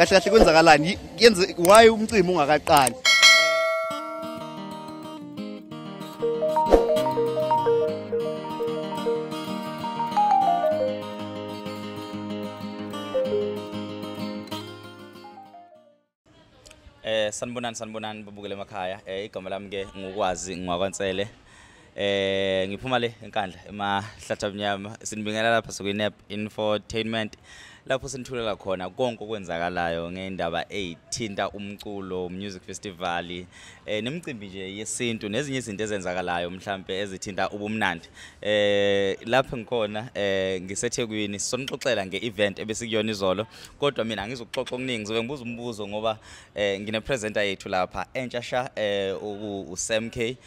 kahle kahle kwenzakalani yenze why umcimbi ungakaqali. Sanibonani babukele emakhaya. Igama lami ke ngokwazi ngwakwantsele. Ngiphuma le enkandla emahlathanyama sinibingela lapha sokwinap infotainment lapho sinithulela khona konke okwenzakalayo ngendaba ezithinta umculo music festival nemicimbi nje yesintu nezinye izinto ezenzakalayo mhlambe ezithinta ubumnandi. Lapha ngikhona ngiseThekwini sonixoxela ngeevent ebesikuyona izolo kodwa mina ngizokuxoxa okuningi ngizobe ngibuza umbuzo ngoba ngine presenter yethu lapha entshasha uSam K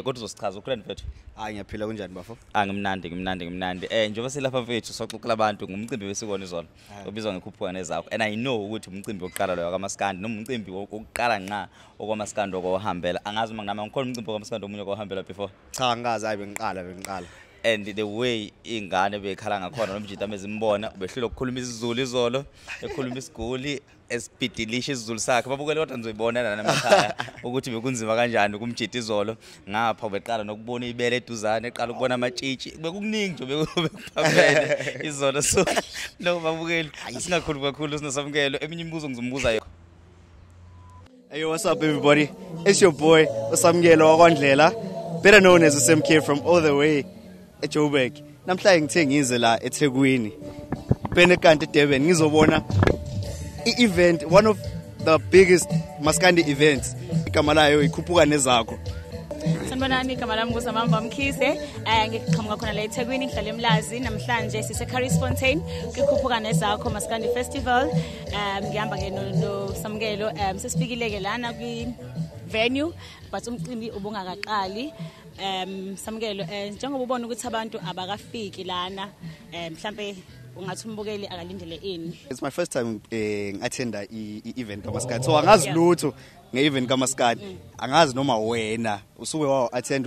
kodwa uzosichaza ukhuleni mfethu. Hayi ngiyaphila kanjani bafo? Ngimnandi. Njengoba silapha mfethu soxoxela abantu ngumcimbi besikona izolo obizwa ngekhuphuka nezakho and I know ukuthi umcimbi wokuqala lo yakamaskandi noma umcimbi wokuqala nqa okwamaskandi okohambela angazi uma nginama ngikhona umcimbi okwamaskandi omunye okohambela before cha angazi hayi bengiqala and the way ingane bekhala ngakhona nomjita amezimbona ubehlule ukukhuluma isiZulu izolo ekhuluma isiguli espeedilisha isiZulu sakhe babukele kodwa nizoyibona namakhaya ukuthi bekunzima kanjani kumjita izolo ngapha ubeqala nokubona ibele eduzane eqala ukubona amatshitshi bekukuningi nje bekuphamele izolo so no babukeli singakhulu kakhulu sinosamukelo eminye imibuzo ngizombuza yona. Hey, what's up everybody? It's your boy uSamukelo wakwandlela, better known as Sam K from all the way eJoburg. Namhlanje ngithe ngize la eThekwini. Bene kanti eDurban ngizobona i-event, one of the biggest maskandi events. Igama layo ikhuphuka nezakho. Sanibonani, igama lami nguZamamba Mkhise. Ngiqhamuka khona la eThekwini ngihlala eMlazi namhlanje siseCurryfontein kwikhuphuka nezakho maskandi festival. Ngihamba ke no Samukelo sesifikile ke lana kwi venue but umcimbi ubungakaqali. Samukelo njengoba ubona ukuthi abantu abakafiki lana mhlambe ungathi umbukeli akalindele ini. It's my first time attenda i-event kamaskandi so angazi lutho nge-event kamaskandi angazi noma wena usuke wa attend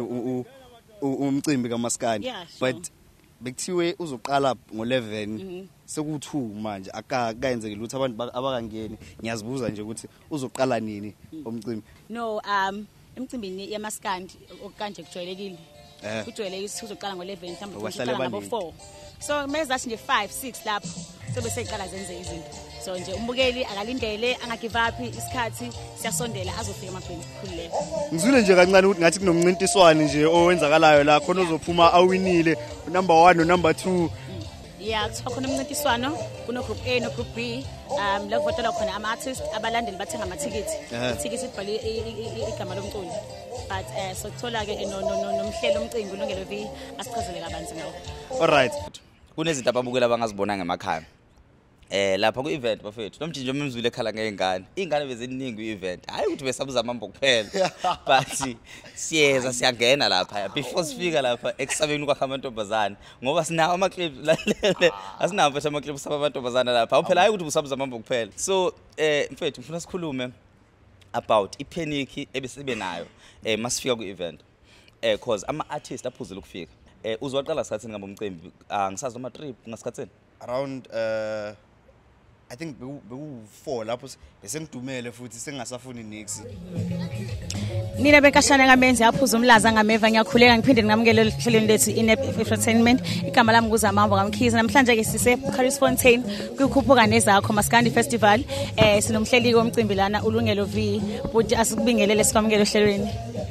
umcimbi kamaskandi but bekuthiwe uzoqala ngo11 seku2 manje akayenzeke lutho abantu abakangeni ngiyazibuza nje ukuthi uzoqala nini umcimbi. No emcimbini yamaskandi okanje kujwayelekile kujwayelekile ukuthi uzoqala ngo11 mhlawumbe uzoqala ngabo4 so mezathi nje 5 6 lapho sobe seqala zenze izinto so nje umbukeli akalindele angagive up isikhathi siyasondela azofika emabheni khulile. Ngizwile nje kancane ukuthi ngathi kunomncintiswano nje owenzakalayo la khona uzophuma awinile number 1 no number 2. Yeah, kukhona umncintiswano kuno group A no group B la kuvotela khona ama artists abalandeli bathenga ama tickets tickets ibhali igama lomculo but so kuthola ke nomhlelo umcimbi ulungelo V asichazele kabanzi ngawo. All right, kunezinto ababukela abangazibona ngemakhaya lapha ku-event bafethu nomjinjo memzwile ekhala ngey'ngane beziningi kwi-event hayi ukuthi besabuza amambo kuphela but siyangena lapha before sifika lapha ekusabeni kwakhe amantombazane ngoba sinawo amaclips lalele asinawo mfethu amaclips amantombazane lapha awuphela hayi ukuthi usabuza amambo kuphela so mfethu ngifuna sikhulume about ipanic ebesibe nayo masifika ku-event cause ama-artist aphuzile ukufika uzwaqala sikhathini ngabo umcimbi ngisazi noma 3 ngasikhathini around I think beku4 lapho besengidumele futhi sengasafuni nix. Nina bekashana ngamenzi yaphuza umlaza ngameva ngiyakhuleka ngiphinde ngamukele ehlelweni lethu infotainment igama lami nguZamamba kaMkhize namhlanje ke sise Curryfontein kwikhuphuka nezakho maskandi festival sinomhleli womcimbi lana ulungelo V futhi asikubingelele sikwamukele ehlelweni.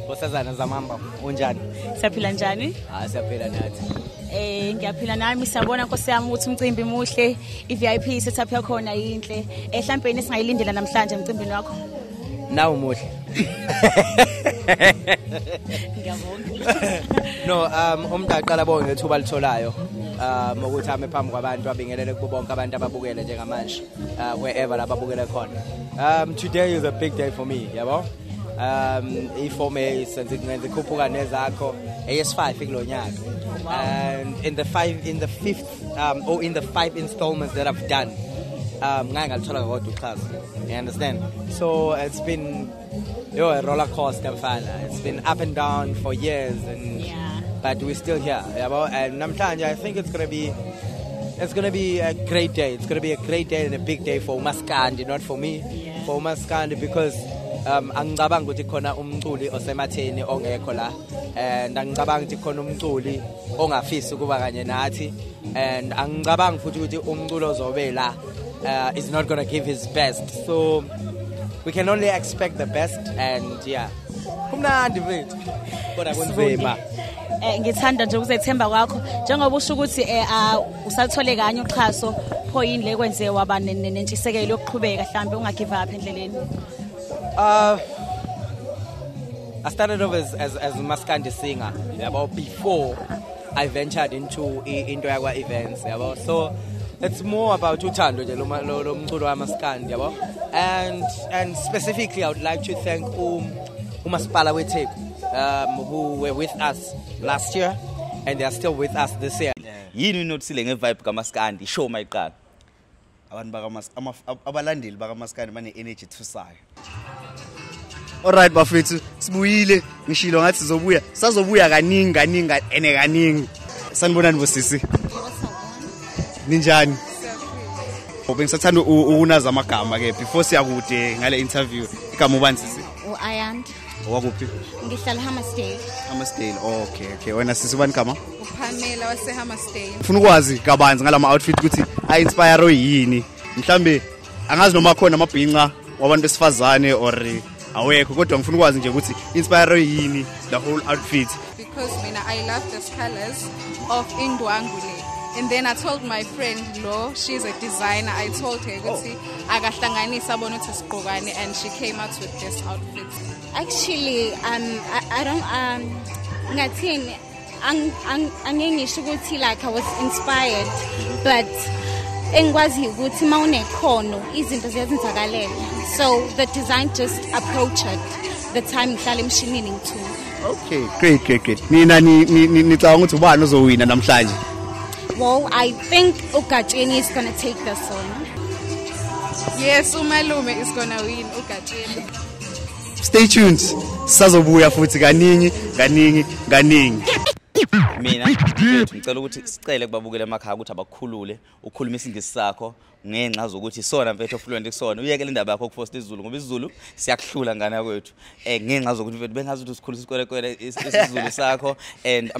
Bosazana Zamamba unjani? Siyaphila njani? Siyaphila nathi. Ngiyaphila nami siyabona Nkosi yami ukuthi umcimbi muhle iVIP setup yakhona yinhle mhlawumbe nisingayilindela namhlanje umcimbini wakho nawo muhle. Ngiyabonga. No umuntu aqala bonke ethuba litholayo ukuthi ame phambi kwabantu abingelele kubo bonke abantu ababukele njengamanje wherever lababukele khona. Today is a big day for me yabo. E4 May senze ngikhuphuka nezakho AS5 kulonyaka and in the 5th or in the 5 installments that I've done ngalithola kodwa uchaza you understand so it's been a roller coaster mfana it's been up and down for years and but we're still here yabo and namhlanje I think it's going to be it's going to be a great day. It's going to be a great day and a big day for uMaskandi, not for me. Yeah. For uMaskandi, because angicabanga ukuthi khona umculi osematheni ongekho la, and angicabanga ukuthi khona umculi ongafisi ukuba kanye nathi, and angicabanga futhi ukuthi umculi ozobe la is not going to give his best. So we can only expect the best, and yeah. Kumnandi mfethu. Kodwa kunzima. Ngithanda nje ukuzethemba kwakho njengoba usho ukuthi usathole kanye uxhaso pho yini le kwenze waba nentshisekelo yokuqhubeka mhlambe ungagive up endleleni. I started off as a Maskandi singer, about before I ventured into yakwa events, yabo. So it's more about uthando nje lo mculo wa Maskandi, yabo. And specifically I would like to thank uMasipala weTheku, who were with us last year and they are still with us this year. Yini unothile ngevibe kaMaskandi show mayiqala? Abantu abalandeli bakaMaskandi bane energy thusayo. Alright bafethu, sibuyile ngishilo ngathi sizobuya. Sazobuya kaningi kaningi. Sanibonani bosisi. Ninjani? Bengisathanda ukunaza amagama ke before siyakude ngale interview. Igama ubani sisi? uAyand. Owakuphi? Ngihlala Hammersdale. Hammersdale. Okay. Wena sisi bani kama? Upamela wase Hammersdale. Ufuna ukwazi kabanzi ngalama outfit ukuthi inspire yini? Mhlambe angazi noma khona amabhinqa wabantu besifazane or awekho kodwa ngifuna ukwazi nje ukuthi inspire yini the whole outfit. Because I love these colors of indwangule. And then I told my friend Lo, she's a designer. I told her ukuthi akahlanganisa bona ukuthi sigqokane, and she came out with this outfit. Actually, I don't ngathini angengisho ukuthi like I was inspired, but engikwazi ukuthi mawunekhono izinto ziyazenzakalela. So the design just approached the time ngihlala emshinini ngithu. Okay, great. Nina nicabanga ukuthi ubani ozowina namhlanje? Well, I think Ugatsheni is going to take this one. Yes, uMalume is going to win Ugatsheni. Stay tuned. Sazobuya futhi kaningi. Mina ngicela ukuthi sicele kubabukela emakhaya ukuthi abakhulule ukhuluma isingisi sakho ngenxa zokuthi sona mfethu fluent kusona uyekele indaba yakho kufosta isiZulu ngoba isiZulu siyakuhlula ngane yakwethu ngenxa zokuthi mfethu bengazi ukuthi usikhulisa isikwelekwele isiZulu sakho and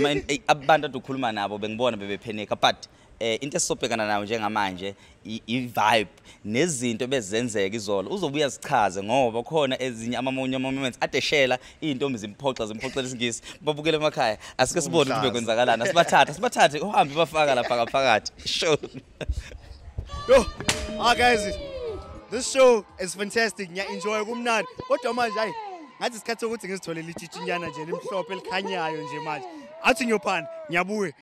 abantu adukhuluma nabo bengibona bebepheneka but into esizobhekana nayo njengamanje i-vibe nezinto bezenzeka izolo uzobuya zichaze ngoba khona ezinye moments adeshela izintombi zimphoxela isingisi babukele emakhaya asike sibone ukuthi bekwenzakalana sibathathe uhambe bafaka lapha phakathi show. Yo, guys, this show is fantastic. Enjoy kumnandi. Kodwa manje hayi ngathi isikhathi sokuthi ngizitholele itshitshinyana nje limhlophe elikhanyayo nje manje. Athi ngiyophanda ngiyabuya.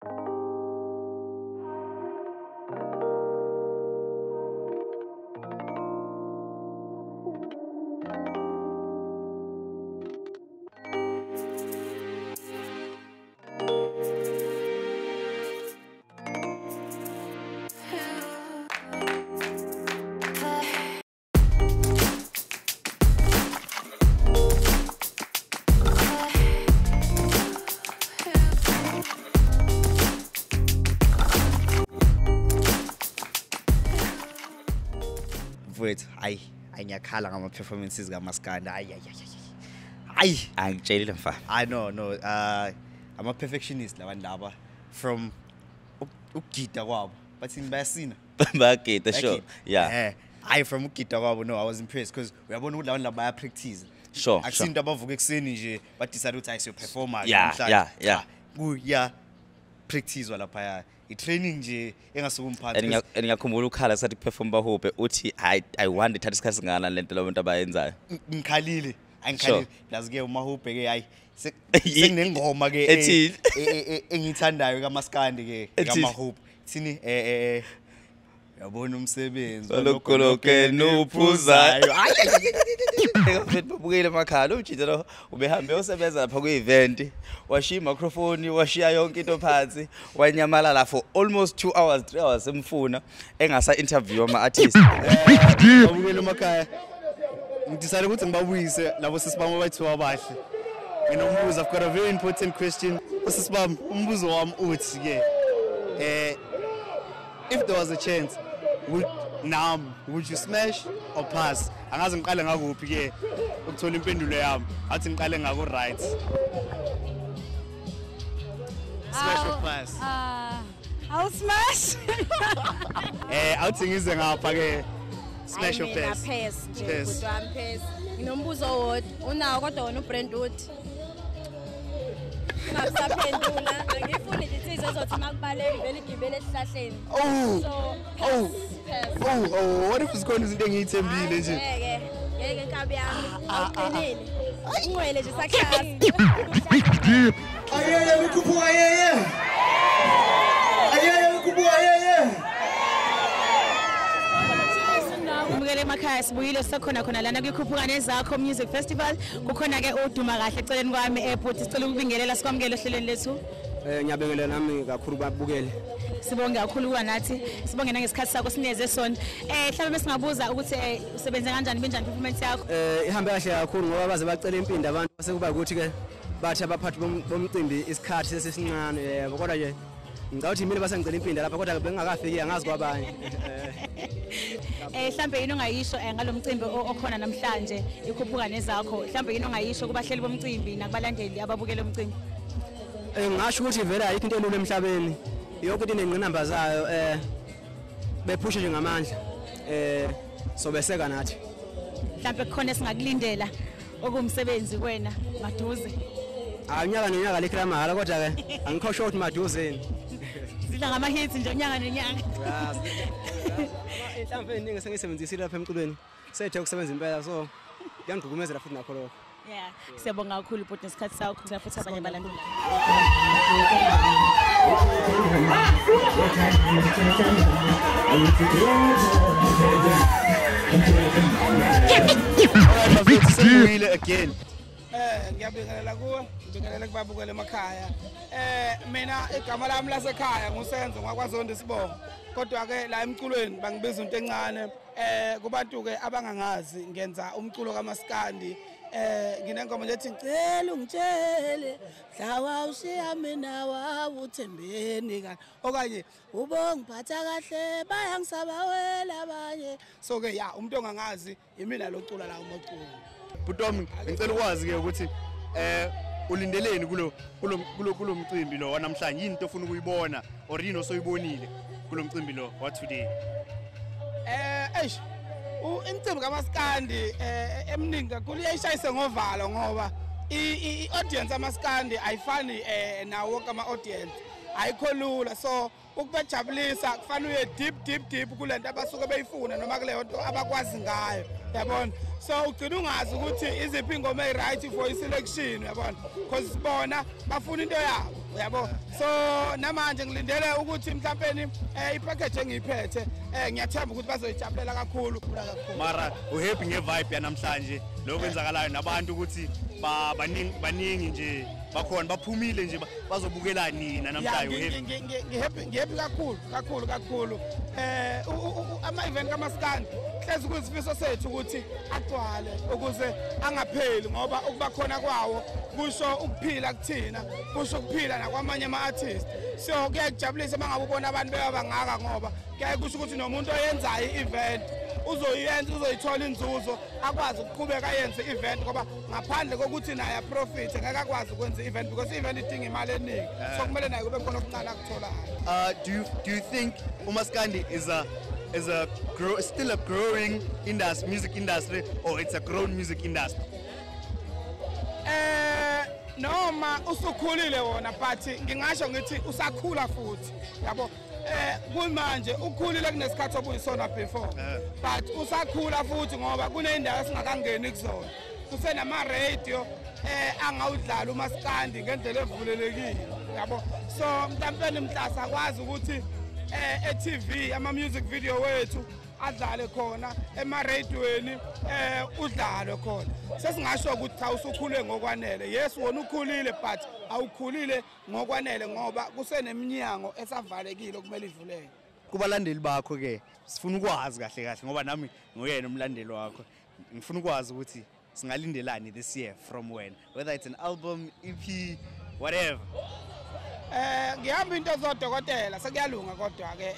Wait, ngiyakhala ngama performances kaMaskandi. Angitshelile mfana. I know. I'm a perfectionist labantu laba from ukugida kwabo. Bathi bayasina. Bagida sure. Yeah. From ukugida kwabo no, I was impressed because uyabona ukuthi labantu laba baya practice. Sure. Akusinto abavuka ekseni nje but decide ukuthi ayisiyo performer Yeah. Kuya practice lapha i-training nje engasukumphatha. Ngiyakhumbula ukhala sathi perform bahope uthi I want ithatha isikhathi ngana lento labantu abayenzayo. Ngikhalile lazi ke umahope ke hayi sekunengoma ke engithandayo kaMaskandi ke ngamahope thini yabona umsebenzi lokoloke nophuzayo mfethu babukele emakhaya umjito lo ubehambe usebenza lapha ku-event washiya microphone washiya yonke into phansi wanyamalala for almost 2 hours 3 hours emfuna engasa interview ama artists babukele emakhaya ngidecide ukuthi ngibabuyise labo sisibama abayithiwa abahle nginombuzo. I've got a very important question. Sisibama umbuzo wami uthi ke if there was a chance, would you smash or pass? Angazi ngiqale ngakuphi ke ukuthola impendulo yami. Athi ngiqale ngako right. Smash or pass? I'll smash. Awuthi ngize ngapha ke smash or pass? Pass nje Pass. kodwa pass. Nginombuzo wodwa. Unawo kodwa wona uBrand uthi. Ngaphendula angifuni nje insizwe ezothi makubaleka ivele igibele esihlahleni. What if isikhona izinto engiyithembile nje? Ngeke inkabi yami awuqinile. Ungwele nje sakhasi. Ayeye ukukhuphuka ayeye. Ayeye ukukhuphuka ayeye. Umukele emakhaya sibuyile sikhona khona lana kukhuphuka nezakho music festival kukhona ke oduma kahle eceleni kwami airport sicela ukubingelela sikwamukele ohlelweni lethu. Ngiyabingelela nami kakhulu babukele. Sibonge kakhulu kwanathi sibonge nangesikhathi sakho sineze sona mhlawumbe besingabuza ukuthi usebenze kanjani benjani performance yakho Ihambe kahle kakhulu ngoba baze bacela impindi abantu sekuba ukuthi ke bathi abaphathi bomcimbi isikhathi sesisincane yebo kodwa nje ngicabanga imini basengicela impindi lapha kodwa bengakafiki angazi kwabanye mhlawumbe yini ongayisho ngalomcimbi okhona namhlanje ikhuphuka nezakho mhlawumbe yini ongayisho kubahleli bomcimbi nakubalandeli ababukela umcimbi ngisho ukuthi vele ayikho into elula emhlabeni yonke into inengqinamba zayo bephushe nje ngamandla so beseka nathi mhlawumbe kukhona singakulindela okumsebenzi kwena maduze unyaka nonyaka lekhala mahala kodwa ke angikho short maduzeni sidla ngama hits nje unyaka nonyaka mhlawumbe eningi sengisebenzisile lapha emculweni sethe ukusebenza impela so ngiyangigqugqumezela futhi nakho lokho yeah siyabonga kakhulu futhi nesikhathi sakho futhi abanye abalandeli again. Ngiyabingelela kuwe, ngibingelela kubabukela emakhaya. Mina igama lami lasekhaya nguSenzo ngakwaZondi Sibongo. Kodwa ke la emculweni bangibiza into encane. Kubantu ke abangangazi ngenza umculo kaMaskandi. Nginengoma nje ethi ngicela ungitshele mhlawa ushiya mina wawuthembeni kana okanye ubongiphatha kahle bayangisabawela abanye so ke ya umuntu ongangazi imina locula la umaculo Butomi ngicela ukwazi ke ukuthi ulindeleni kulo mcimbi lo wanamhlanje yini into ofuna ukuyibona or yini osoyibonile kulo mcimbi lo wa today imicimbi kaMaskandi eminingi kakhulu iyayishayise ngovalo ngoba i-audience amaskandi ayifani nawo wonke ama-audience ayikho lula so ukubajabulisa kufanele uye deep kulento abasuke beyifuna noma kuleyo nto abakwazi ngayo yabona so ugcina ungazi ukuthi iziphi ingoma ey-right for i-selection yabona because bona bafuna into yabo yabo so namanje ngilindele ukuthi mhlawumbe ipackage engiyiphethe ngiyathemba ukuthi bazoyijabulela kakhulu mara uhappy ngevibe yanamhlanje lokho kwenzakalayo nabantu ukuthi baningi nje bakhona baphumile nje bazobukela nina namhlanje ngihappy kakhulu ama-event kaMaskandi hlezi kuyisifiso sethu ukuthi agcwale ukuze angapheli ngoba ukuba khona kwawo kusho ukuphila kuthina kusho ukuphila nakwamanye ama-artist so kuyakujabulisa uma ngabe ubona abantu bebabangaka ngoba kuyaye kusho ukuthi nomuntu oyenzayo i-event uzoyithola inzuzo akwazi ukuqhubeka ayenze i-event ngoba ngaphandle kokuthi naye aprofit ngeke akwazi ukwenza i-event because i-event idinga imali eningi so kumele naye kube khona okuncane akutholayo do you think uMaskandi is still a growing music industry or it's a grown music industry noma usukhulile wona but ngingasho ngithi usakhula futhi yabo kumanje ukhulile kunesikhathi obuyisona before but usakhula futhi ngoba kuneyindawo esingakangeni kuzona kusenama radio angawudlala uMaskandi ngendlela evulelekile yabo so mhlawumbe mhlasa akwazi ukuthi e-TV ama music video wethu adlale khona ema-radioweni udlale khona sesingasho ukuthi awusukhule ngokwanele yes wona ukhulile but awukhulile ngokwanele ngoba kuseneminyango esavalekile kumele ivuleke kubalandeli bakho ke sifuna ukwazi kahle ngoba nami nguyena umlandeli wakho ngifuna ukwazi ukuthi singalindelani this year from when whether it's an album EP whatever ngihamba into zodokotela sekuyalunga kodwa ke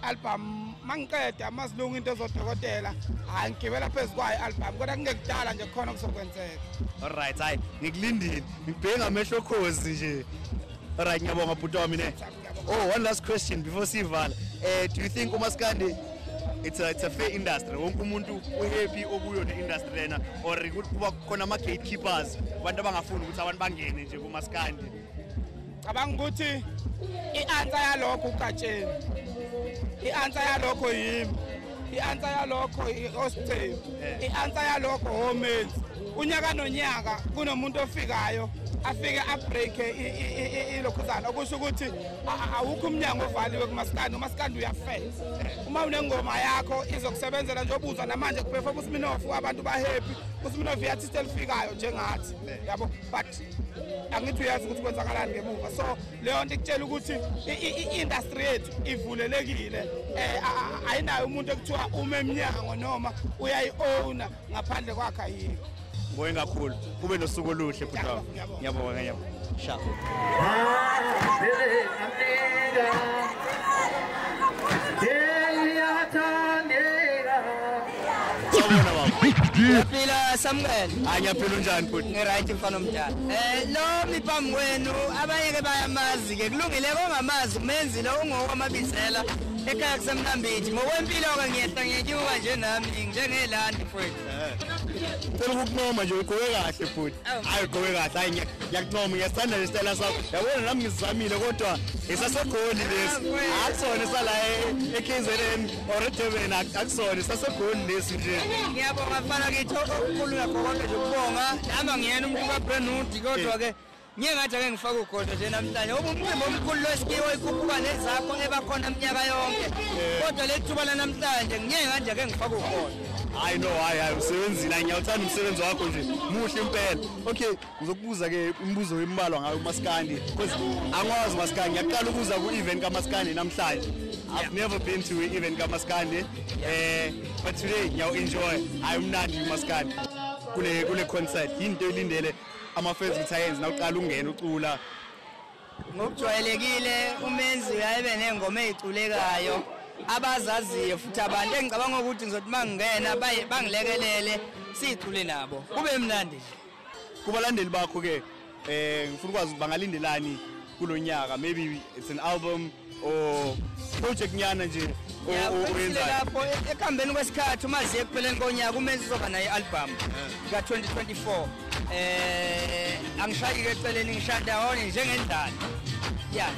album mangiqeda masilunga into zodokotela hayi ngigibela phezulu kwayo album kodwa kungekudala nje khona kuzokwenzeka. All right, hayi ngikulandile ngibheke ngamehlo khozi nje. All right, ngiyabonga bhuti wami ne. Oh, one last question before sivala. Do you think uMaskandi it's a fair industry? Wonke umuntu uhappy okuyo ne industry lena or kuba khona ama gatekeepers abantu abangafuni ukuthi abantu bangene nje kuMaskandi? Cabanga ukuthi i-answer yalokho uqatsheni. I-answer yalokho yimi. I-answer yalokho i-Austin. I-answer yalokho homenzi. Unyaka nonyaka kunomuntu ofikayo afike abreak ilokhuzana okusho ukuthi awukho umnyango ovaliwe kuMaskandi. uMaskandi uyafela. Uma unengoma yakho izokusebenzela nje obuza namanje kuperform uSminoff abantu ba happy. uSminoff i-artist elifikayo njengathi yabo but angithi uyazi ukuthi kwenzakalani ngemuva. So leyo nto ikutshela ukuthi i-industry yethu ivulelekile. Ayinayo umuntu ekuthiwa uma eminyango noma uyayi-owner ngaphandle kwakhe ayikho. Ngoye kakhulu kube nosuku oluhle bhuti wami. Ngiyabonga ngiyabonga. Sha. Yaphila Samuel. Angiyaphila unjani bhuti? Ngiright mfana omdala. Lo miphambi wenu abanye ke bayamazi ke kulungile kongamazi kumenzile ungokwamabizela ekhaya kusemnambithi ngokwempilo ke ngiyehla ngiyenyuka nje nami njengelandi mfowethu. Phela ukuncoma nje ugowe kahle bhuti. Hayi ugowe kahle hayi ngiyakuncoma ngiyasithanda le style sakho. Yabona nami ngizamile kodwa isasegoli lesi. Akusona sala eKZN or eDurban akusona isasegoli lesi nje. Ngiyabonga mfana kithi okukhulu ngakho konke nje ukubonga nami ngiyena umuntu kaBrenudi kodwa ke ngiye ngathi ake ngifake ugodo nje namhlanje umcimbi omkhulu lesikiwe ikhuphuka nezakho ebakhona iminyaka yonke kodwa lethuba lanamhlanje ngiye ngathi ake ngifake ugodo. Hayi no hayi usebenzile ngiyawuthanda umsebenzi wakho nje muhle impela. Okay ngizokubuza ke imibuzo wembalwa ngayo uMaskandi because angwazi uMaskandi ngiyaqala ukuza ku event kaMaskandi namhlanje. I've never been to an event kaMaskandi but today ngiyaw enjoy. Ayumnandi uMaskandi kule concert into elindele ama-fans ukuthi ayenze nawuqala ungena ucula. Ngokujwayelekile umenzi uyabe nengoma eziculekayo abazaziyo futhi abantu engicabanga ukuthi ngizothi mangingena bangilekelele sicule nabo kube mnandi. Kubalandeli bakho ke ngifuna ukwazi bangalindelani kulonyaka, maybe it's an album or project nyana nje oyenzayo lapho ekhambeni kwesikhathi umazi ekupheleni konyaka umenzi uzoba nayo i-album ka 2024. Angishayi ke eceleni ngishada wona njengendlala. Yeah,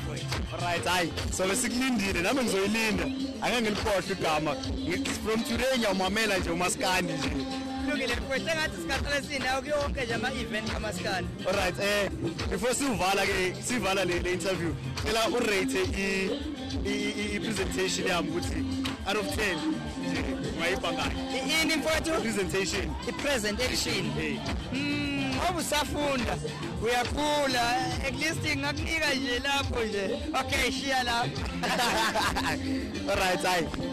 right hayi so besikulindile nami ngizoyilinda angeke ngiliphohle igama from today ngiyawumamela nje uMaskandi nje. Kulungile mfowethu engathi sikhathele sinayo kuyonke nje ama-event kaMaskandi. All right before sivala le interview phela urate i-presentation yami ukuthi out of 10 nje ungayipha ngani? Ini mfowethu? Presentation. I-presentation. Ngoba usafunda uyakhula at least ngakunika nje lapho nje. Okay shiya lapho. All right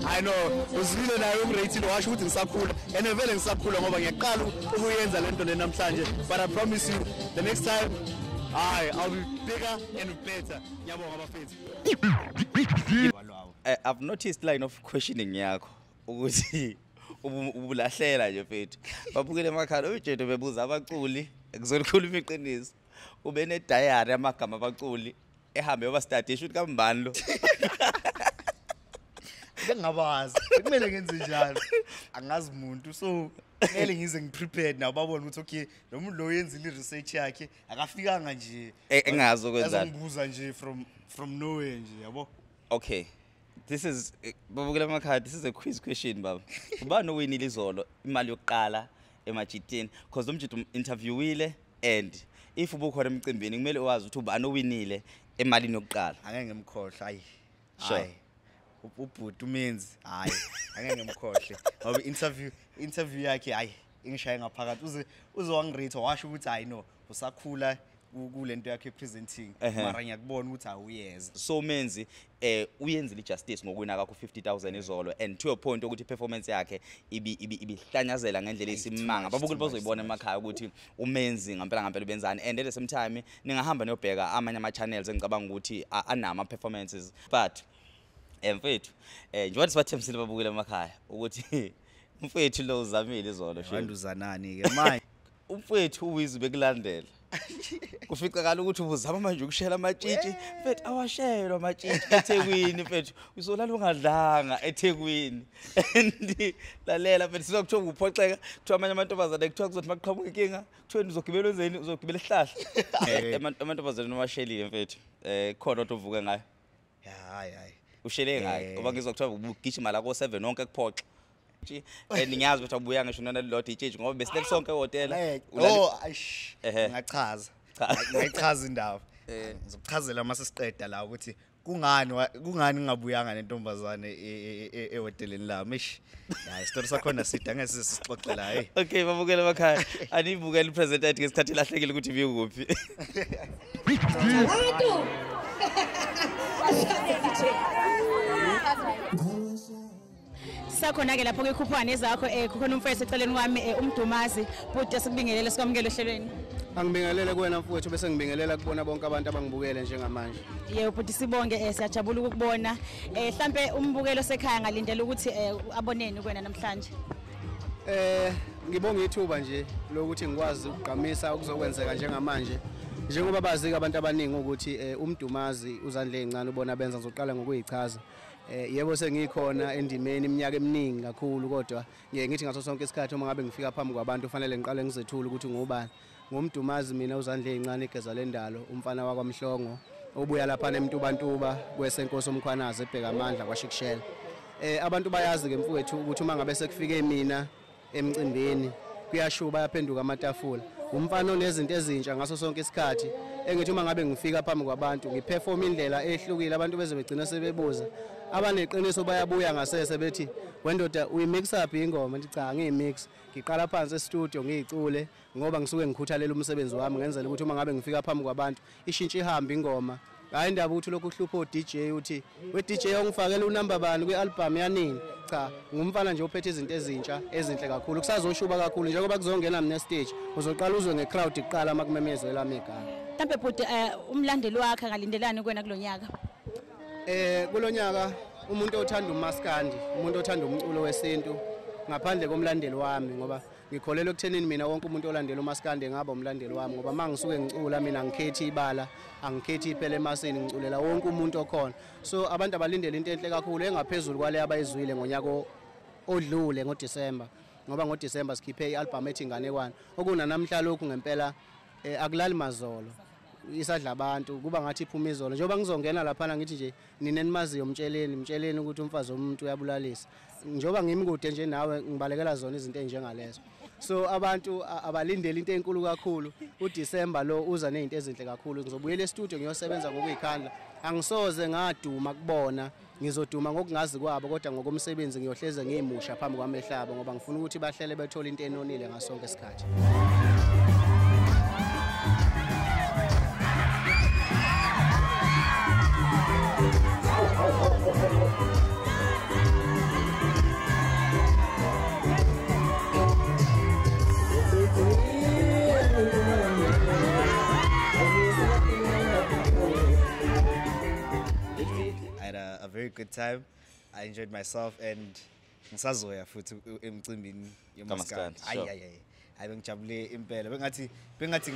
I know uzwile naye umrate washo ukuthi ngisakhula and vele ngisakhula ngoba ngiyaqala ukuyenza lento le namhlanje but I promise you the next time I'll be bigger and better. Ngiyabonga abafethu. I've noticed line of questioning yakho ukuthi ubulahlela nje mfethu. Babukele emakhaya uJeto bebuza abaculi ekuzolikhuluma iqiniso. Ube ne diary amagama abaculi ehambe yoba study shoot kambani lo. Ngingabazi kumele ngenze njalo angazi umuntu so kumele ngize ngiprepared nabo babone ukuthi okay nomuntu lo yenzile research yakhe akafikanga nje engazi ukwenza ngibuza nje from nowhere nje yabo. Okay this is babukela emakhaya this is a quiz question baba. Ubani owinile izolo imali yokuqala emajitini because umjito interviewile and if ubukhona emcimbini kumele uwazi ukuthi ubani owinile emalini yokuqala. Angeke ngimkhohle hayi ubhuti umenzi hayi angeke ngimkhohle ngoba interview yakhe hayi ingishaye ngaphakathi uze wangirate washo ukuthi hayi no usakhula kulento yakhe presenting mara ngiyakubona ukuthi awuyeza so menzi uyenzile justice ngokwina kakho 50,000 izolo and to your point ukuthi performance yakhe ibihlanyazela ngendlela esimanga babukeli bazoyibona emakhaya ukuthi umenzi ngempela benzani and at the same time ningahamba niyobheka amanye ama channels engicabanga ukuthi anama performances but mfethu njengoba sibathembisile babukeli emakhaya ukuthi mfethu lo uzamile izolo anduzanani ke manje umfethu uwizi bekulandela kuficakala ukuthi ubuzama manje ukushela amatshitshi mfethu awashelwa amatshitshi eThekwini mfethu uzolala ungadlanga eThekwini and lalela mfethu sizokuthola ukuphoxeka kuthiwa amanye amantombazane kuthiwa kuzothi maqhamuka inkinga kuthiwa uzogibela wenzeni uzogibela isihlahla amantombazane nomasheli mfethu khona ukuthi uvuke ngayo hayi ushele ngayo ngoba ngizokuthiwa ugijima la ko 7 wonke kuphoxa ngiyazi ukuthi abuya ngisho nona lodwa itsheji ngoba besilele sonke ehotela ngayichaza indaba ngizokuchazela mase siqeda la ukuthi kungani ngingabuyanga nentombazane ehoteleni la mish ya isitori sakhona sida ngeke sisixoxela hey okay babukela emakhaya anibukela ipresenter ngesikhathi lahlekile ukuthi bikuphi sakhona ke lapho ke ikhuphwane zakho kukhona umfethu eceleni kwami umdumazi bude sikubingelele sikwamukele ohlelweni angibingelele kuwena mfowethu bese ngibingelela kubona bonke abantu abangibukele njengamanje yebo bude sibonge siyajabula ukubona mhlambe umbukelo sekhaya ngalindela ukuthi aboneni kuwena namhlanje ngibonga ithuba nje lokuthi ngikwazi ukugqamisa ukuzokwenzeka njengamanje njengoba bazi abantu abaningi ukuthi umdumazi uzandle ezincane ubona benza ngizoqala ngokuyichaza yebo sengikhona endimeni iminyaka eminingi kakhulu kodwa ngeke ngithi ngaso sonke isikhathi uma ngabe ngifika phambi kwabantu ufanele ngiqale ngizethule ukuthi ngubani ngumdumazi mina uzandle ezincane igeza lendalo umfana wakwaMhlongo obuya lapha eMtubantuba kwesenkosi omkhwanazi ebheka amandla kwaShikshela abantu bayazi ke mfowethu ukuthi uma ngabe sekufike mina emcimbini kuyashuba yaphenduka amatafula umfana onezinto ezintsha ngaso sonke isikhathi engithi uma ngabe ngifika phambi kwabantu ngiperform indlela ehlukile abantu beze begcina sebebuza abaneqiniso bayabuya ngasese bethi wendoda uyimix up ingoma ngithi cha ngiyimix ngiqala phansi e-studio ngiyicule ngoba ngisuke ngikhuthalela umsebenzi wami ngenzela ukuthi uma ngabe ngifika phambi kwabantu ishintshe ihamba ingoma hayi indaba ukuthi lokhu kuhlupha uDJ uthi we DJ ongifakela unumber bani kwialbum yanini cha ngumfana nje ophethe izinto ezintsha ezinhle kakhulu kusazoshuba kakhulu njengoba kuzongena mina stage uzoqala uzwe ngecrowd iqala makumemezwe lami igama mhlambe bhuti umlandeli wakhe ngalindelani kuwena kulonyaka kulonyaka umuntu othanda umaskandi umuntu othanda umculo wesintu ngaphandle komlandeli wami ngoba ngikholelwa ekuthenini mina wonke umuntu olandela umaskandi ngaba umlandeli wami ngoba mangisuke ngicula mina ngikhethi ibala angikhethi iphele emasini ngiculela wonke umuntu okhona so abantu abalindele into enhle kakhulu engaphezulu kwale abayizwile ngonyaka odlule ngoDisemba ngoba ngoDisemba sikhiphe ialbum ethi Inganekwane okuna namhla lokhu ngempela akulali mazolo isadla abantu kuba ngathi iphuma izolo njengoba ngizongena lapha ngithi nje ninenimaziyo mtsheleni ukuthi umfazi womuntu uyabulalisa njengoba ngimkude nje nawe ngibalekela zona izinto enjengalezo so abantu abalindele into enkulu kakhulu uDisemba lo uza nezinto ezinhle kakhulu ngizobuyela e-studio ngiyosebenza ngokuyikhandla angisoze ngaduma kubona ngizoduma ngokungazi kwabo kodwa ngokomsebenzi ngiyohleze ngiyimusha phambi kwamehlabo ngoba ngifuna ukuthi bahlele bethola into enonile ngasonke isikhathi A very good time. I enjoyed myself and ngisazoya futhi emcimbini yomaskandi. Hayi ngijabule impela. Bengathi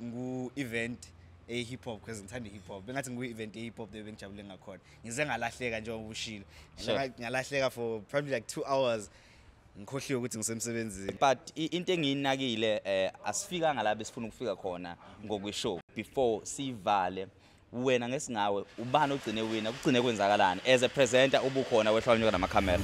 ngu event hip hop because ngithanda hip hop. Bengathi ngu event hip hop bengijabule ngakhona. Ngize ngalahleka njengoba ushilo. Ngalahleka for probably like 2 hours. Ngikhohliwe ukuthi ngisemsebenzini. But into engiyinakile asifika ngalabe sifuna ukufika khona ngokwishow before sivale wena ngesingawe ubani ogcine wina kugcine kwenzakalani as a presenter ubukhona wehlwanyuka namakhamera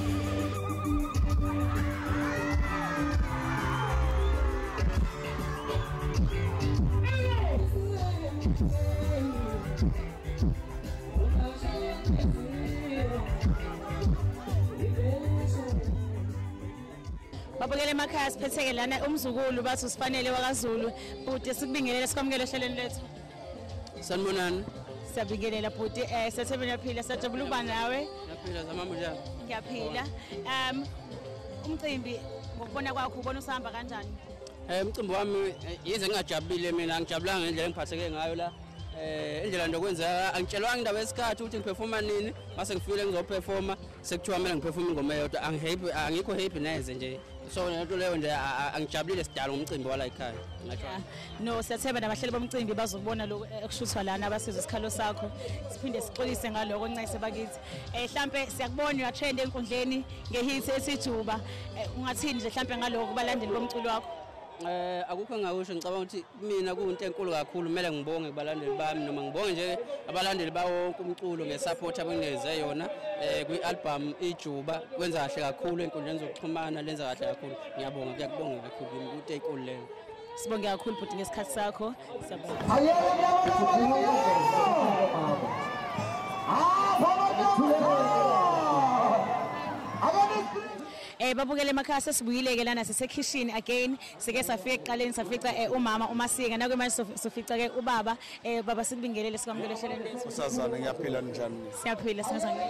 babukele emakhaya siphetheke lana umzukulu bathi usifanele wakaZulu bhuti sikubingelele sikwamukele ehlelweni lethu. Sanibonani. Siyabingelela bhuti sethembe niyaphila siyajabula ukuba nawe. Ngiyaphila zamama njani? Ngiyaphila. Umcimbi ngokubona kwakho ubona usahamba kanjani? Umcimbi wami yize ngingajabulile mina ngijabula ngendlela engiphatheke ngayo la. Indlela ndokwenza angitshelwanga indaba yesikhathi ukuthi ngiperforma nini mase ngifike ngizoperforma sekuthiwa mina ngiperforma ingoma eyodwa angikho happy neze nje so lento leyo nje angijabulile sidala ngomcimbi wala ekhaya ngathi no siyathemba nabahleli bomcimbi bazokubona lokho ekushuthwa lana abasiza isikhalo sakho siphinde sixolise ngaloko ncayise bakithi mhlambe siyakubona uya trend enkundleni ngehit esijuba ungathini nje mhlambe ngaloko kubalandeli bomculo wakho akukho engakusho ngicabanga ukuthi mina kuyinto enkulu kakhulu kumele ngibonge kubalandeli bami noma ngibonge nje abalandeli bawo umculo ngesupport abenginikeze yona kwi-album ijuba kwenza kahle kakhulu enkundleni zokuxhumana lenza kahle kakhulu ngiyabonga kuyakubonga kakhulu ukuthi enkulu leyo sibonge kakhulu futhi ngesikhathi sakho siyabonga babukele emakhaya sesibuyile ke lana sisekitchen again sike safika eqaleni safica umama uMasinga naku manje sofica ke ubaba baba sikubingelele sikwamukele ehlelweni lethu usazana ngiyaphila njani siyaphila singazange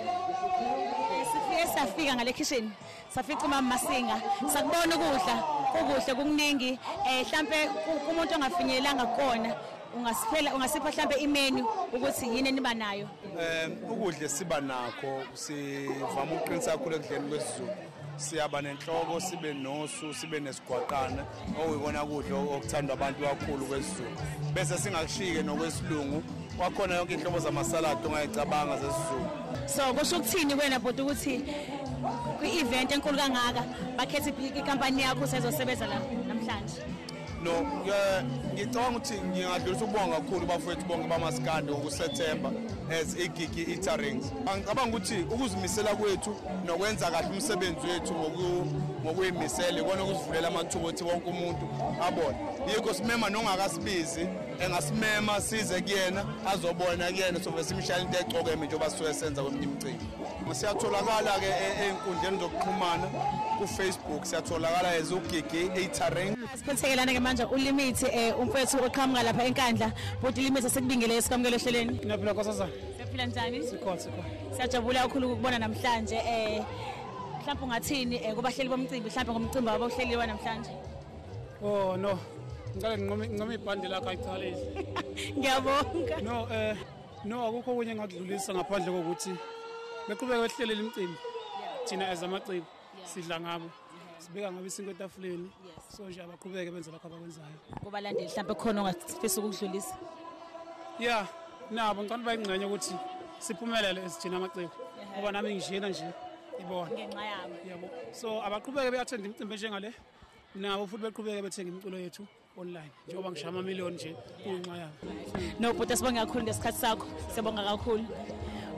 sifike safika ngale kitchen safica umama Masinga sakubona ukudla kukuningi mhlambe umuntu ongafinyelanga kona ungasipha mhlambe imenu ukuthi yini eniba nayo ukudla siba nakho sivama uqinisa kakhulu ekudleni kwesiZulu siyaba nenhloko sibe nosu sibe nesigwaqana okuyibona kudla okuthandwa abantu kakhulu kwesiZulu bese singakushike nokwesilungu kwakhona yonke inhlobo zamasaladi ongayicabanga zesiZulu so kusho ukuthini wena bhuti ukuthi kwi-event enkulu kangaka bakhetha ikampani yakho sezosebenza la namhlanje no ngicabanga ukuthi ngingadlulisa ukubonga kakhulu bafowethu bonke bamaskandi ngokuSeptember as igigi eaterings ngicabanga ukuthi ukuzimisela kwethu nokwenza kahle umsebenzi wethu ngokuyimisela ikona ukusivulela amathuba ukuthi wonke umuntu abone yikho simema nongakasibizi engasimema size kuyena azobona kuyena sobe simshaya into ecokeme njengoba sisuke senza kweminye imicimbi siyatholakala ke einkundleni zokuxhumana ku-Facebook siyatholakala ezugigi eaterings siphethekelana ke manje uLimit umfethu oqhamuka lapha enkandla but uLimit sekubingelele sikwamukele ehlelweni ngiyaphila nkosazana siyaphila njani sikho siyajabula kakhulu ukubona namhlanje mhlawumbe ungathini kubahleli bomcimbi mhlawumbe ngomcimbi wabo ohleliwa namhlanje oh no ngicela nginqome ibhande lakho ayichalise ngiyabonga no akukho kunye engakudlulisa ngaphandle kokuthi beqhubeka behlelela imicimbi thina ezamaciko sidla ngabo sibeka ngabe isinto etafuleni so nje abaqhubeke benze lokho abakwenzayo kubalandeli mhlawumbe khona ongafisa ukudlulisa yeah nabo ngicela bayingcenye ukuthi siphumelele esithina amaciko ngoba nami ngishiyena nje ibona ngenxa yabo yabo so abaqhubeke beyathenda imicimbi njengale nabo futhi beqhubeke bethenga imiculo yethu online njengoba ngishaya amamiliyoni nje kunxa yabo no but sibonga kakhulu ngesikhathi sakho siyabonga kakhulu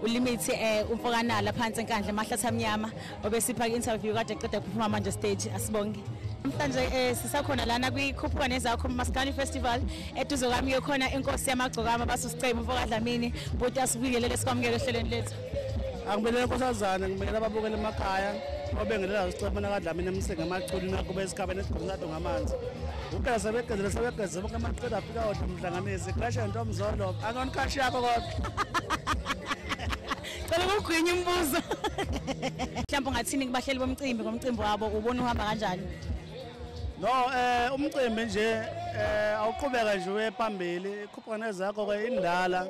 uLimit umfokanala phansi enkandla emahlatha amnyama obesipha interview kade eqeda ukuphuma manje stage asibonge namhlanje sisakhona lana kwikhuphuka zakho Maskandi Festival eduze kwami yokhona inkosi yamagcokama basusicema umfokadlamini but asibingelele sikwamukele ehlelweni lethu angibelele nkosazana ngibekela ababukela emakhaya obengelela usicema kaDlamini emsenge amaculi nakube esikhabeni esigqokado ngamanzi uphela sebegezela bonke amaqeda afika odwa umhlanganisi crash into mzolo angonikashi yakho kodwa Cela ukugwinya umbuzo. Mhlawumbe ngathini kubahleli bomcimbi ngomcimbi wabo ubona uhamba kanjani? No umcimbi nje awuqhubeka nje wephambili ikhuphana zakho ke indala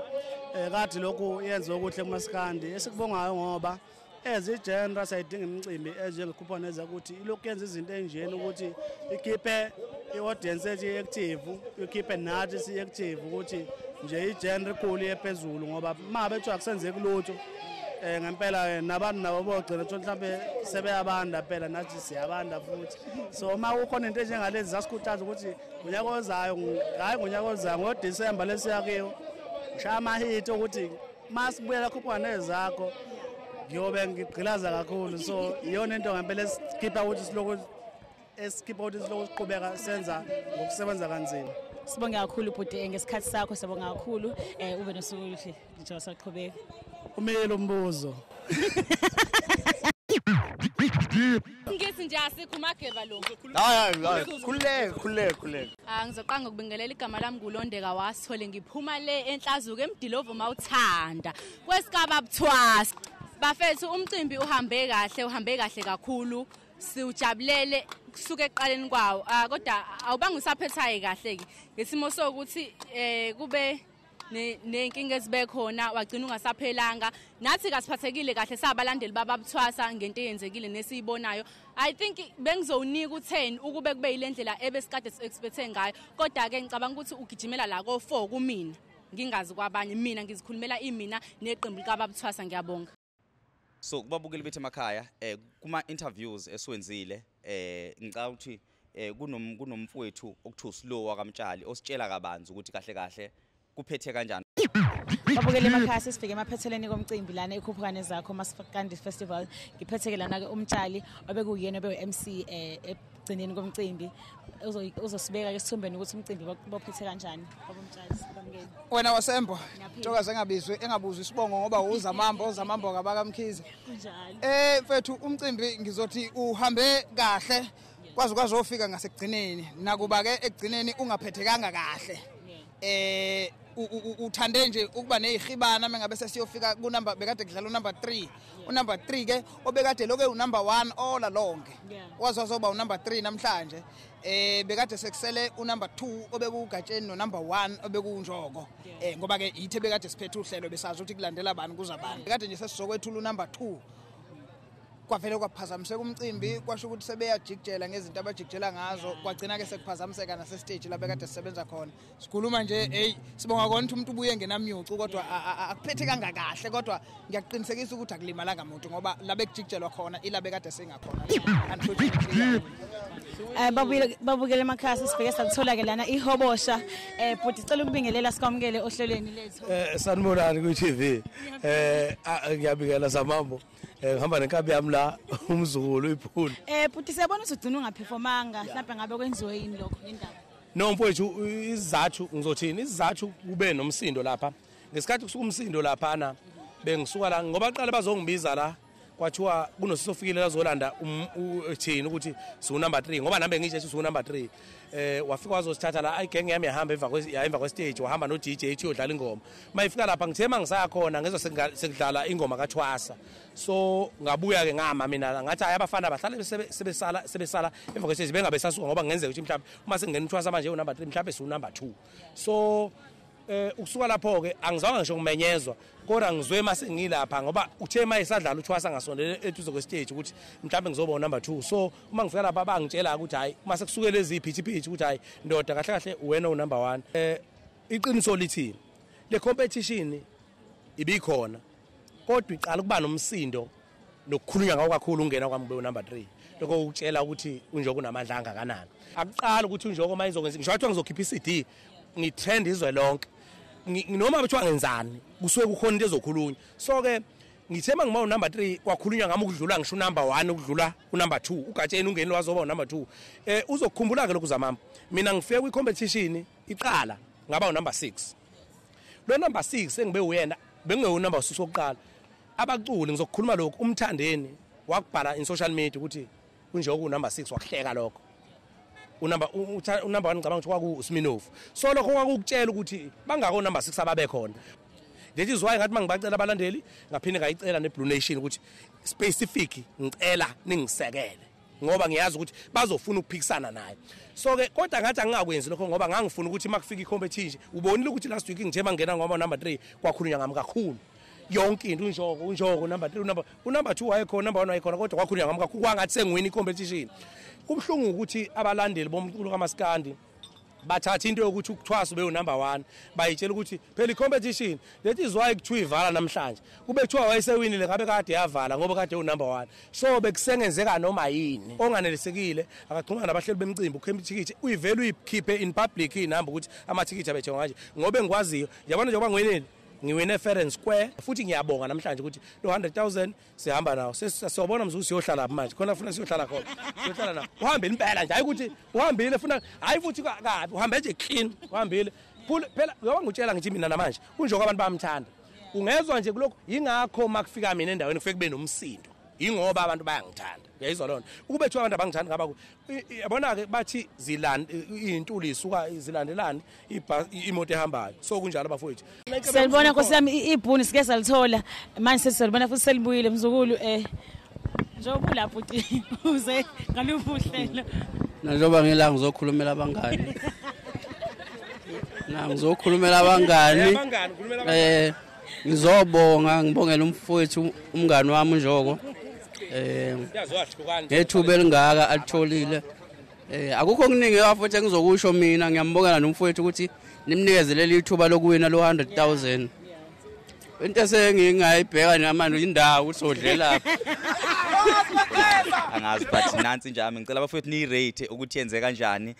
kade lokhu yenza okuhle kuMaskandi esikubongayo ngoba ezigenera sayidinga imicimbi enjengekhuphana ezakuthi ilokhu yenza izinto enjeni ukuthi ikhiphe iaudience ethi active ikhiphe nathi si active ukuthi nje igenera ikhulu yephezulu ngoba mabe bethu akusenzeki lutho ngempela nabantu nabo bogcina mhlawumbe sebeyabanda phela nathi siyabanda futhi so uma ukhona into enjengalezi zasikhuthaza ukuthi unyaka ozayo hayi ngonyaka ozayo ngoDisemba lesiyakiyo ngishaya amahit ukuthi masibuyela khuphana ezakho ngiyobe ngigqilaza kakhulu so iyona into ngempela esikhipha ukuthi siloko siqhubeka senza ngokusebenza kanzima sibonge kakhulu bhuti ngesikhathi sakho sibonga kakhulu ube nosuku oluhle nje wasaqhubeka umelo umbuzo ngesi Nathi nje asikho mageva lo. Hayi, khululeke. Ngizoqanga ngokubingelela igama lami kulondeka wasithole ngiphuma le enhlazuko eMdilovu mawuthanda. Kwesigaba buthwasa. Bafethu umcimbi uhambe kahle kakhulu. Siujabulele kusuka eqaleni kwawo. Kodwa awubanga usaphethaye kahle ke. Ngesimo sokuthi kube nenkinga ezibe khona wagcina ungasaphelanga nathi kasiphathekile kahle sabalandeli bababuthwasa ngento eyenzekile nesiyibonayo. I think bengizowunika u10 ukube kube yilendlela ebesikade expecte ngayo kodwa ke ngicabanga ukuthi ugijimela la ko4 kumina ngingazi kwabanye mina ngizikhulumela imina neqembu likababuthwasa ngiyabonga. So kubabukeli bethu emakhaya kuma interviews esiwenzile ngicela ukuthi kunomfowethu okuthiwa Slow wakamtshali ositshela kabanzi ukuthi kahle kuphethe kanjani. Babukele emakhaya sifike emaphetheleni komcimbi lana ekhuphukane zakho Maskandi Festival ngiphetheke lana ke umtshali obekuyena obe-MC egcineni komcimbi uzosibeka ke sithombeni ukuthi umcimbi bophethe kanjani baba umtshali bamukele. Wena wasembo Ntokazi engabuzwa isibongo ngoba uzamambo kabakamkhize. Kunjalo. Mfethu umcimbi ngizothi uhambe kahle kwazi ufika ngasekugcineni nakuba ke ekugcineni ungaphethekanga kahle. Uthande nje ukuba nezihibana mengabe sesiyofika kunumber bekade kudlala unumber 3 unumber 3 ke obekade lokho unumber 1 all along wazoba unumber 3 namhlanje bekade sekusele unumber 2 obekugatsheni no number 1 obekunjoko ngoba ke yithe bekade siphethe uhlelo besazi ukuthi kulandela abantu kuzabani bekade nje sesizokwethula unumber 2 kwavele kwaphazamiseka umcimbi kwasho ukuthi sebeyajikjela ngezinto abajikjela ngazo kwagcina ke sekuphazamiseka nase stage la bekade sisebenza khona sikhuluma nje sibonga kona ukuthi umuntu ubuye ngenamnyucu kodwa akuphethe kangakahle kodwa ngiyaqinisekisa ukuthi akulimalanga umuntu ngoba la bekujikjelwa khona ila bekade singakhona unfortunately. Babukele emakhaya sifike sakuthola ke lana ihobosha but sicela ukubingelela sikwamukele ohlelweni lethu. Sanibonani ku TV. Ngiyabingelela Zamambo. Ngihamba nenkabi yami la umzukulu iphula. But siyabona ukuthi ugcina ungaperformanga mhlawumbe ngabe kwenziwe yini lokho indaba. No mfowethu izathu ngizothini izathu kube nomsindo lapha. Ngesikhathi kusuka umsindo lapha na bengisuka la ngoba qala bazongibiza la kwathiwa kunosifike la zolanda thina ukuthi su number 3 ngoba nambe ngisho su number 3 wafika wazosithatha la ayigenge yami yahamba emva kwe stage wahamba no DJ ethi yodlala ingoma mayifika lapha ngithema ngisaya khona ngezo sekudlala ingoma kaThwasa so ngabuya ke ngama mina ngathi ayabafana bahlale sebesala emva kwe stage bengabe sasuka ngoba ngenzeka ukuthi mhlawumbe uma sengena uThwasa manje unumber 3 mhlawumbe su number 2 so ukusuka lapho ke angizange ngisho kumenyezwa kodwa ngizwe mase ngilapha ngoba uthe maye sadlala uThwasa ngasondele eduze kwe stage ukuthi mhlawumbe ngizoba number 2 so uma ngifika lapha bangitshela ukuthi hayi uma sekusuke lezi phithiphithi ukuthi hayi ndoda kahle wena unumber 1 iqiniso lithi le competition ibikhona kodwa iqala kuba nomsindo nokukhulunywa ngawo kakhulu ungena kwami be number 3 lokho ukutshela ukuthi unjoko unamandla angakanani akuqala ukuthi unjoko mayizokwenza ngisho wathi ngizokhipha iCD ngitrend izwe lonke noma bethiwa ngenzani kusuke kukhona into ezokhulunywa so ke ngithema ngima number 3 kwakhulunywa ngami ukudlula ngisho number 1 ukudlula unumber 2 ugatsheni ungeni wazoba number 2 uzokukhumbula ke lokhu Zamambo mina ngifike kwi competition iqala ngaba number 6 lo number 6 sengibe uyena bengingewu number 6 oqala abaculi ngizokukhuluma lokho umthandeni wakubhala in social media ukuthi unjoko number 6 wakuhleka lokho unumber 1 ngicabanga ukuthi kwaku Smirnov so lokho kwakukutshela ukuthi bangako number 6 ababe khona that is why ngathi mangibacela abalandeli ngaphinde ngayicela neBlue Nation ukuthi specific ngicela ningisekele ngoba ngiyazi ukuthi bazofuna ukuphikisana naye so ke kodwa ngathi angingakwenzi lokho ngoba ngangifuna ukuthi makufika icompetition ubonile ukuthi last week ngithema ngena ngoba number 3 kwakhulunywa ngami kakhulu yonke into unjoko number 3 unumber 2 wayekhona number 1 wayekhona kodwa kwakhulunywa ngami kakhulu kwangathi sengiwini icompetition kubhlungu ukuthi abalandeli bomculo kaMaskandi bathatha into yokuthi ukuThwasa ube number 1 bayitshela ukuthi phela icompetition that is why kuthiwa ivala namhlanje kube kuthiwa wayesewinile ngabe kade yavala ngoba kade unumber 1 so bekusengenzeka noma yini onganelisekile akaxhumana nabahleli bemicimbi ukhemba ithikithi uyivele uyikhiphe in public inamba ukuthi amathikithi abethenga kanje ngoba engikwaziyo yabona njengoba ngweneni ngiwine Fair Square futhi ngiyabonga namhlanje ukuthi lo 100,000 sihamba nawo siyobona mzuzu siyohlala lapha manje khona ufuna siyohlala khona siyohlala nawo uhambe impela nje hayi ukuthi uhambile funa hayi futhi kabi uhambe nje clean uhambile phela ngoba ngutshela ngithi mina namanje kunjoko abantu bayamthanda ungezwa nje kuloko yingakho makufika mina endaweni kufike kube nomsindo ingoba abantu bayangithanda uyayizwa lona ukube thiwa abantu abangithanda ngaba yabona ke bathi izintuli isuka zilandelana imoto ehambayo so kunjalo bafowethu Selibona nkosiyami ibhuni sike salithola manje sesilibona futhi selibuyile mzukulu njengoba lapho uze ngalubuhlelo njengoba ngila ngizokhulumela abangani ngizokhulumela abangani ngizobonga ngibongela umfowethu umngani wami uNjoko ngethuba elingaka alitholile akukho okuningi afuthi engizokusho mina ngiyambongela nomfowethu ukuthi nimnikezele ithuba lokuwina lo 100,000 into esengingayibheka namanje indawo usodlela angazi but nansi nje ngicela abafowethu ni rate ukuthi yenze kanjani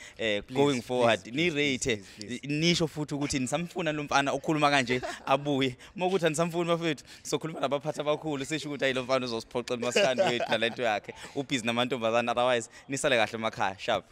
going forward ni rate nisho futhi ukuthi nisamfuna lo mfana okhuluma kanje abuye mokuthi anisamfuni bafowethu sokhuluma nabaphathi abakhulu sisho ukuthi ayilo mfana uzosiphoxela umaskandi wethu nalento yakhe ubhizi namantombazana otherwise nisale kahle emakhaya sharp